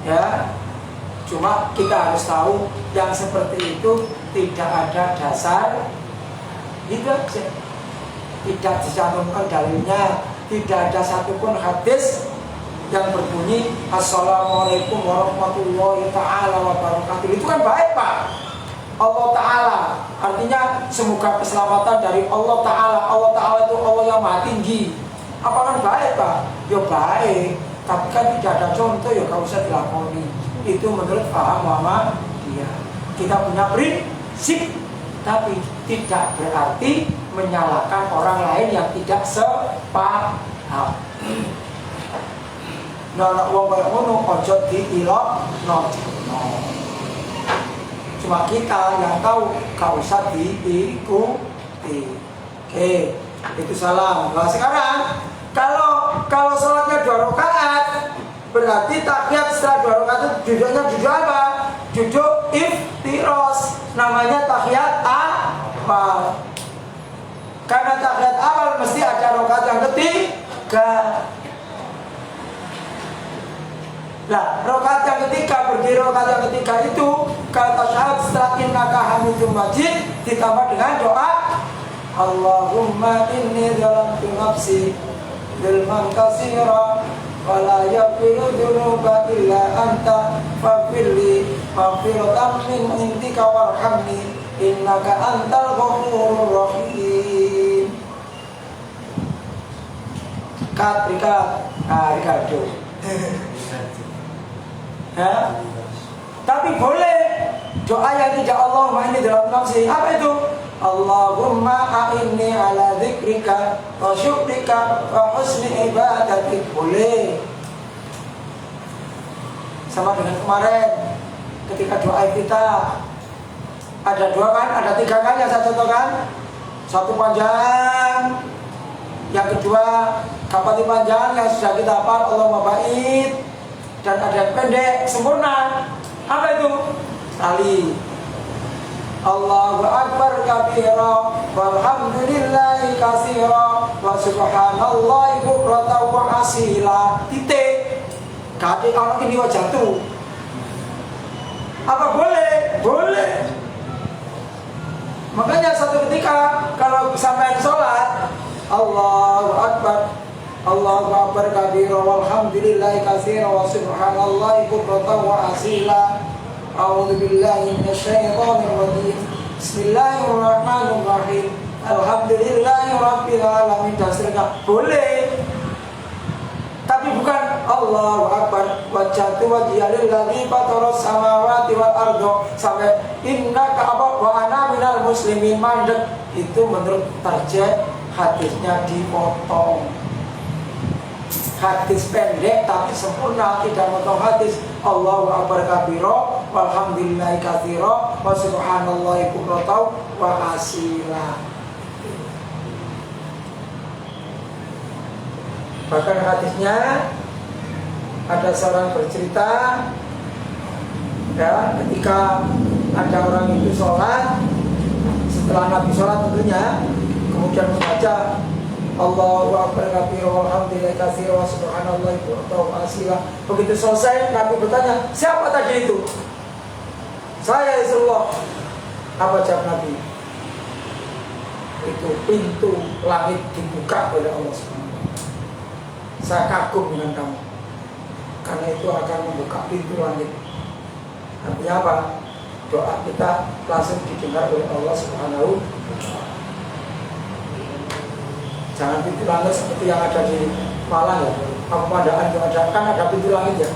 Speaker 1: Ya, cuma kita harus tahu yang seperti itu tidak ada dasar. Itu aja. Tidak dicantumkan dalilnya. Tidak ada satupun hadis yang berbunyi assalamualaikum warahmatullahi ta'ala wabarakatuh. Itu kan baik Pak. Allah Ta'ala artinya semoga keselamatan dari Allah Ta'ala. Allah Ta'ala itu Allah yang maha tinggi. Apakah baik Pak? Ya baik. Tapi kan tidak ada contoh, ya gak usah dilakoni. Itu menurut paham Muhammadiyah. Kita punya prinsip, tapi tidak berarti menyalahkan orang lain yang tidak sepaham. Nah, wong kaya ngono ojo diilokno. Cuma kita yang tahu, gak usah diikuti. Oke, itu salam. Nah sekarang kalau sholatnya 2 rakaat, berarti tahiyat setelah 2 rakaat itu duduknya duduk apa? Duduk iftiros. Namanya tahiyat awal. Karena tahiyat awal mesti ada rakaat yang ketiga. Nah, rakaat yang ketiga, berdiri rakaat yang ketiga itu kalau tasyahud setelah innaka hamidum majid ditambah dengan doa Allahumma inni zalamtu nafsi dzulman katsira wa la yaghfiru dzunuba illa anta faghfirli maghfiratan min indika warhamni innaka antal ghafurur rahim. Ricardo. Ya. Tapi boleh doa yang tidak Allahumma inni dalam nafsi. Apa itu? Allahumma a'inni ala dzikrika wa syukrika wa husni ibadatik. Boleh. Sama dengan kemarin ketika doa kita ada 2 kan, ada 3 kan yang saya contohkan. 1 panjang, yang kedua kapati panjang yang sudah kita hafal Allahumma ba'id, dan ada yang pendek sempurna. Apa itu? Tali Allahu Akbar kabira walhamdulillahi katsira wa subhanallahi bukratan wa asila. Titik. Kate ana ini wajah tuh. Apa boleh? Boleh. Makanya satu ketika kalau sampai sholat, Allahu Akbar, Allahu Akbar kabira walhamdulillahi katsira wa subhanallahi bukratan wa asila. A'udzu billahi minasyaitonir rajim. Bismillahirrahmanirrahim. Alhamdulillahi rabbil alamin. Dasarnya boleh. Tapi bukan Allahu Akbar wajhatu wajhiyal ladzi fataras samawati wal ardo sampai innaka wa ana minal muslimin mandek. Itu menurut tarjih hadisnya dipotong. Hadis pendek tapi sempurna, tidak motong hadis. Allahu Akbar kabira walhamdulillahi katsira wa subhanallahi bukratan wa asila. Bahkan hadisnya ada seorang bercerita, ya, ketika ada orang itu sholat, setelah Nabi sholat tentunya, kemudian membaca Allahu Akbar kabira walhamdulillahi katsira wa subhanallahi bukratan wa asila. Begitu selesai, Nabi bertanya, siapa tadi itu? Saya Rasulullah. Apa jawab Nabi? Itu pintu langit dibuka oleh Allah SWT. Saya kagum dengan kamu, karena itu akan membuka pintu langit. Artinya apa? Doa kita langsung didengar oleh Allah Subhanahu. Jangan pintu langit seperti yang ada di Malang ya. Aku Pandaan yang ada, kan ada pintu langit ya.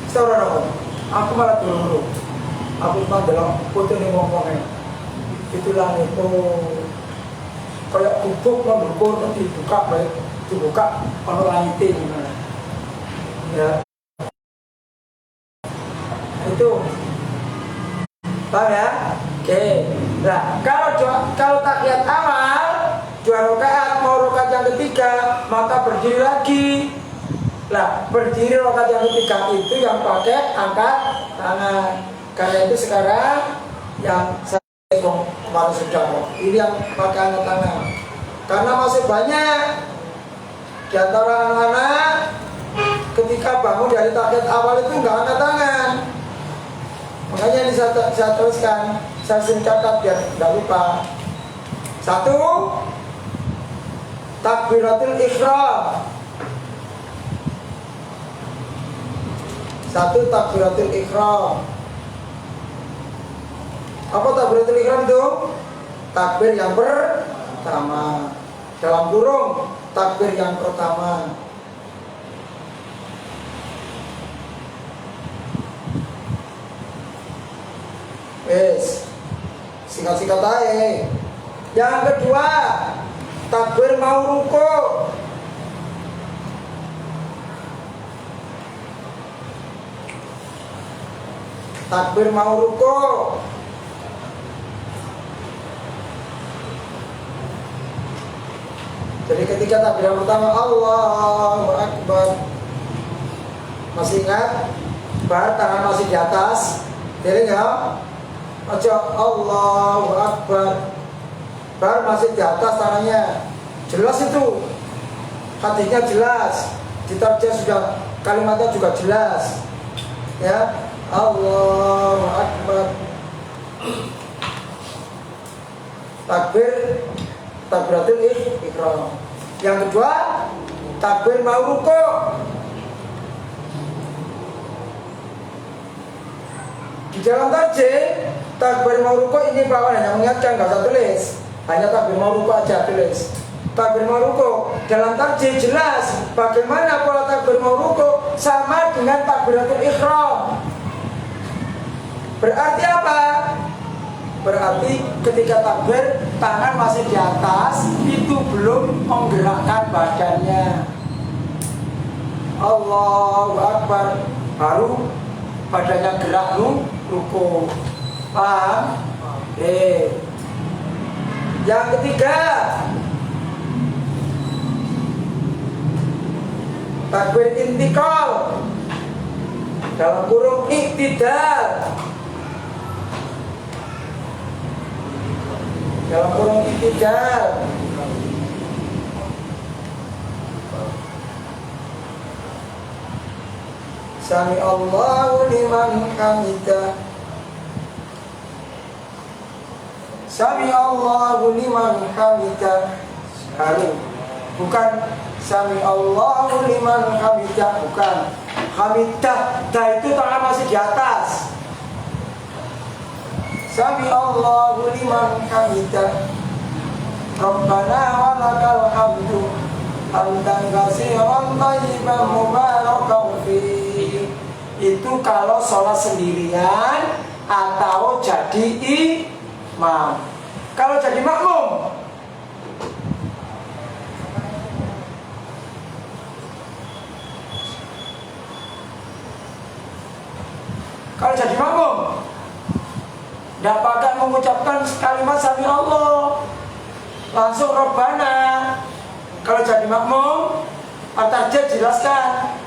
Speaker 1: Saudara-saudara, aku malah dulu. Aku cuma dalam foto nih ngomongnya. Pintu langit itu kayak gubuk membukul nanti dibuka baik. Dibuka kalau langitnya gimana ya, itu paham ya? Oke. Nah, kalau tahiyat awal 2 rakaat mau rakaat yang ketiga maka berdiri lagi. Nah, berdiri rakaat yang ketiga itu yang pakai angkat tangan. Karena itu sekarang yang saya kemarin sudah ini yang pakai angkat tangan. Karena masih banyak di antara anak-anak ketika bangun dari tahiyat awal itu nggak angkat tangan. Makanya ini saya teruskan, saya catat biar nggak lupa. 1, takbiratul ihram. 1, takbiratul ihram. Apa takbiratul ihram itu? Takbir yang pertama. Dalam kurung takbir yang pertama. Wes, singkat-singkat aja. Yang kedua, takbir mau ruku. Takbir mau ruku. Jadi ketika takbir yang pertama Allahu Akbar, masih ingat? Bar tangan masih di atas, jadi ya. Ojo Allahu Akbar, bar masih di atas tangannya. Jelas itu, hadisnya jelas, diterjemah sudah, kalimatnya juga jelas. Ya, Allahu Akbar. Takbir takbiratul ihram. Yang kedua, takbir mau ruku. Di dalam tarjih, takbir mau ruku ini bawaan hanya mengingatkan, nggak usah tulis. Hanya takbir mau ruku aja tulis. Takbir mau ruku dalam tarjih jelas bagaimana pola takbir mau ruku sama dengan takbiratul ihram. Berarti apa? Berarti ketika takbir tangan masih di atas, itu belum menggerakkan badannya. Allahu Akbar, baru badannya gerak ruku. Paham? Yang ketiga, takbir intikal dalam kurung iktidal. Dalam kurung iktidal. Sami Allahu liman hamidah. Sami Allahu liman hamidah. Bukan Sami Allahu liman hamidah, bukan. Hamidah, dah itu tangan masih di atas. Sami Allahu liman hamidah. Rabbana walakal hamdu hamdan katsiran thayyiban mubarakan fi. Itu kalau sholat sendirian atau jadi imam. Kalau jadi makmum, tidak pakai mengucapkan kalimat Sami Allah, langsung Rabbana. Kalau jadi makmum, At-Tahiyat jelaskan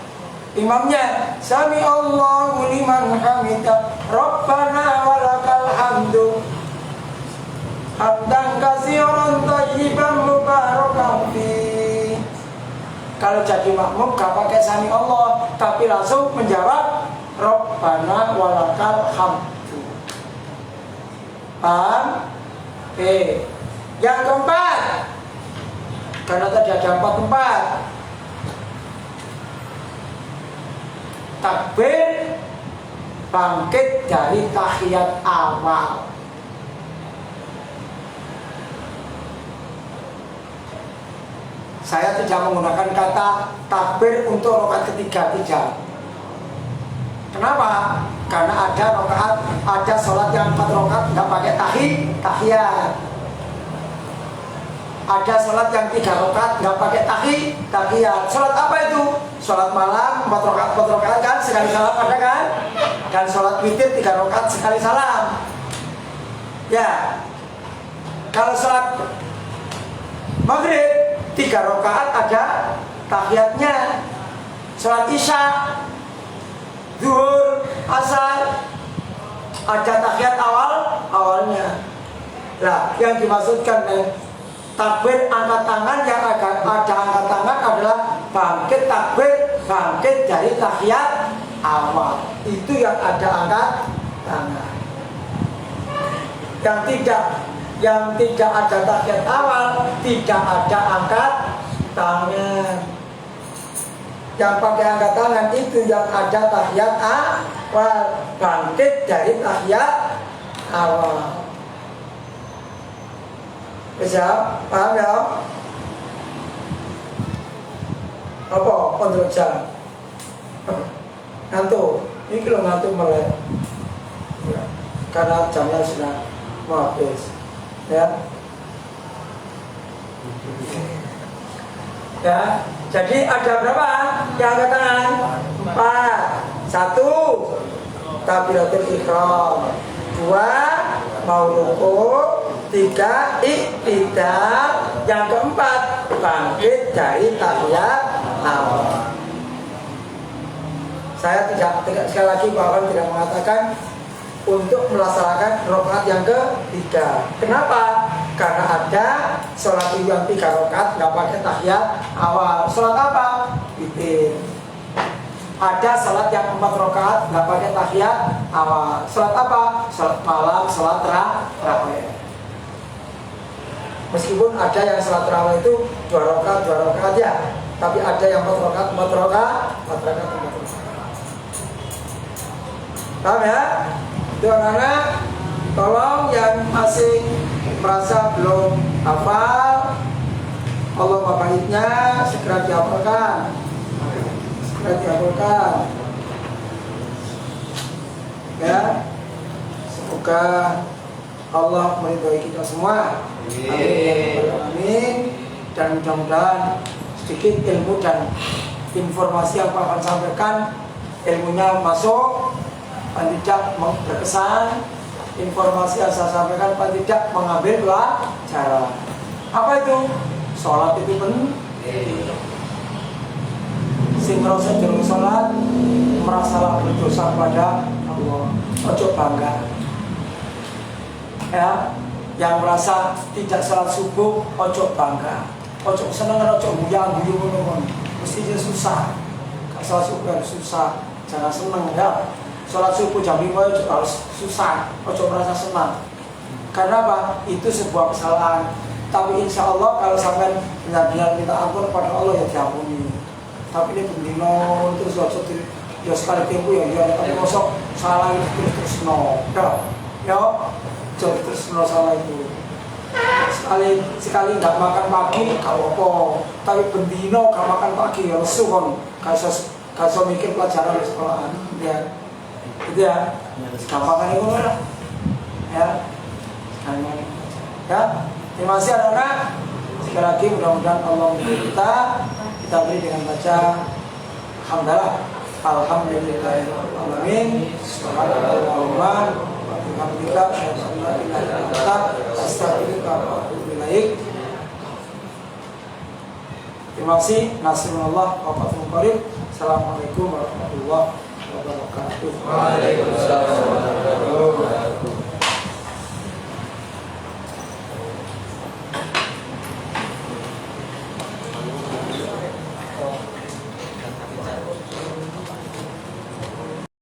Speaker 1: imamnya Sami Allahu liman hamidah Rabbana walakal hamdu hamdan katsiran thayyiban mubarakan fi. Kalau jadi makmum gak pakai Sami Allah, tapi langsung menjawab Rabbana walakal hamdu. Paham? Oke. Yang keempat, karena tadi ada 4 tempat, takbir bangkit dari tahiyat awal. Saya tidak menggunakan kata takbir untuk rakaat ketiga, tidak. Kenapa? Karena ada sholat yang 4 rakaat nggak pakai tahiyat. Ada sholat yang 3 rakaat nggak pakai tahiyat. Sholat apa itu? Sholat malam 4 rakaat kan, sekali salam ada kan? Dan sholat witir 3 rakaat sekali salam. Ya. Kalau sholat maghrib 3 rakaat ada tahiyatnya. Sholat isya, zuhur, asar ada tahiyat awalnya. Nah, yang dimaksudkan takbir angkat tangan, yang ada angkat tangan adalah bangkit takbir, bangkit dari tahiyat awal. Itu yang ada angkat tangan. Yang tidak ada tahiyat awal, tidak ada angkat tangan. Yang pakai angkat tangan itu yang ada tahiyat awal, bangkit dari tahiyat awal. Bisa? Paham ya? Apa? Kontrol jam. Ngantuk. Ini kalau ngantuk melek. Ya. Karena jamnya sudah mau habis. Ya. Ya. Jadi ada berapa yang angkat tangan? 4. 1 takbiratul ihram. 2 mau rukuk. 3 iktidal. Yang keempat bangkit dari tahiyat awal. Saya tidak sekali lagi bahkan tidak mengatakan untuk melaksanakan rakaat yang ketiga. Kenapa? Karena ada sholat yang 3 rakaat nggak pakai tahiyat awal. Sholat apa? Witir. Ada sholat yang 4 rakaat nggak pakai tahiyat awal. Sholat apa? Sholat malam, sholat tarawih. Meskipun ada yang sholat tarawih itu 2 rakaat ya, tapi ada yang 4 rakaat. Paham ya? Itu anak-anak, tolong yang masih merasa belum hafal Allah baiknya segera dihafalkan. Ya, semoga Allah meridhoi kita semua. Amin. Dan mudah-mudahan sedikit ilmu dan informasi yang Pak akan sampaikan, ilmunya masuk, dan tidak berkesan. Informasi yang saya sampaikan Pak tidak mengambil pelajaran. Apa itu? Sholat itu penting. Sing ngrasa jero sholat merasa berdosa pada Allah. Ojo bangga. Ya, yang merasa tidak sholat subuh, ojo bangga. Ojo seneng, ojo guyu ngono. Mesti susah. Kalau sholat subuh harus susah. Jangan seneng ya. Sholat subuh jam 5 harus susah. Ojo merasa senang. Karena apa? Itu sebuah kesalahan. Tapi insya Allah kalau sampai benar-benar minta ampun kepada Allah ya diampuni. Tapi ini bendino terus ya sekali tempo ya tapi masuk salah itu terus ya jadi terus salah itu sekali nggak makan pagi kalau apa tapi bendino nggak makan pagi ya lesu kan kalau mikir pelajaran di sekolahan ya itu ya gampang itu lah ya ya terima kasih anak-anak sekali lagi mudah-mudahan Allah memberi kita beri dengan baca alhamdulillahirrahmanirrahim subhanallahumma wa bihamdika asyhadu an la ilaha illa anta astaghfiruka wa atubu ilaik. Terima kasih. Nasrullah wa fathul qarib. Assalamualaikum warahmatullahi wabarakatuh. Waalaikumsalam.